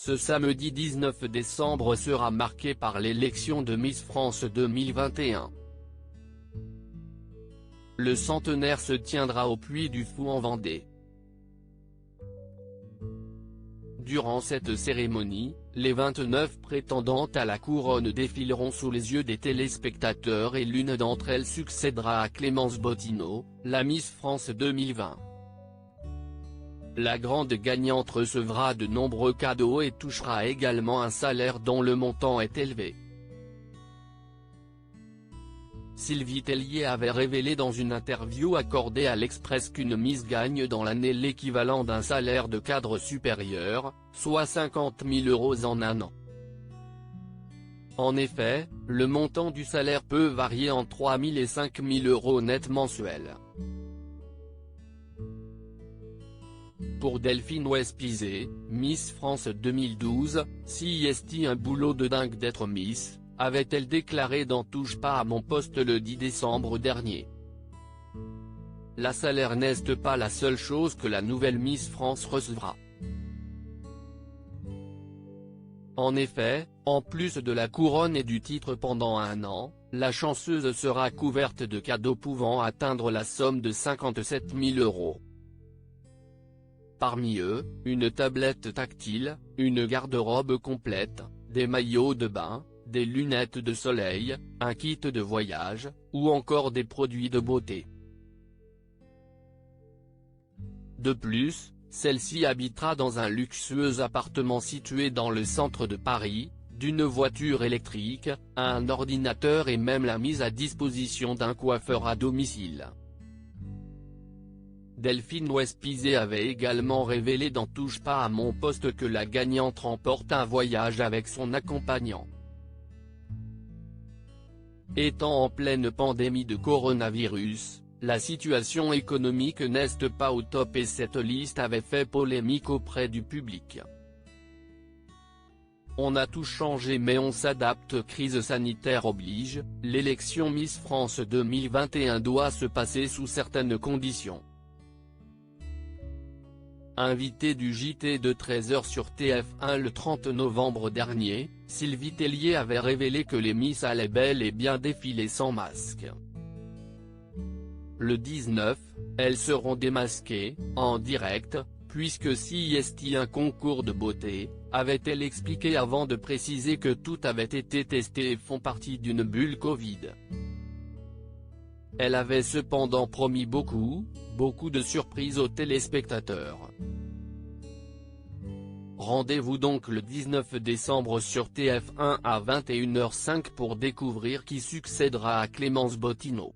Ce samedi 19 décembre sera marqué par l'élection de Miss France 2021. Le centenaire se tiendra au Puy du Fou en Vendée. Durant cette cérémonie, les 29 prétendantes à la couronne défileront sous les yeux des téléspectateurs et l'une d'entre elles succédera à Clémence Bottineau, la Miss France 2020. La grande gagnante recevra de nombreux cadeaux et touchera également un salaire dont le montant est élevé. Sylvie Tellier avait révélé dans une interview accordée à l'Express qu'une Miss gagne dans l'année l'équivalent d'un salaire de cadre supérieur, soit 50 000 € en un an. En effet, le montant du salaire peut varier entre 3 000 et 5 000 € net mensuels. Pour Delphine Wespizet, Miss France 2012, si est un boulot de dingue d'être Miss, avait-elle déclaré dans Touche pas à mon poste le 10 décembre dernier. La salaire n'est pas la seule chose que la nouvelle Miss France recevra. En effet, en plus de la couronne et du titre pendant un an, la chanceuse sera couverte de cadeaux pouvant atteindre la somme de 57 000 €. Parmi eux, une tablette tactile, une garde-robe complète, des maillots de bain, des lunettes de soleil, un kit de voyage, ou encore des produits de beauté. De plus, celle-ci habitera dans un luxueux appartement situé dans le centre de Paris, d'une voiture électrique, un ordinateur et même la mise à disposition d'un coiffeur à domicile. Delphine Wespizet avait également révélé dans Touche pas à mon poste que la gagnante remporte un voyage avec son accompagnant. Étant en pleine pandémie de coronavirus, la situation économique n'est pas au top et cette liste avait fait polémique auprès du public. On a tout changé mais on s'adapte, crise sanitaire oblige, l'élection Miss France 2021 doit se passer sous certaines conditions. Invitée du JT de 13h sur TF1 le 30 novembre dernier, Sylvie Tellier avait révélé que les Miss allaient bel et bien défiler sans masque. Le 19, elles seront démasquées, en direct, puisque si est un concours de beauté, avait-elle expliqué avant de préciser que tout avait été testé et font partie d'une bulle Covid. Elle avait cependant promis beaucoup de surprises aux téléspectateurs. Rendez-vous donc le 19 décembre sur TF1 à 21h05 pour découvrir qui succédera à Clémence Bottineau.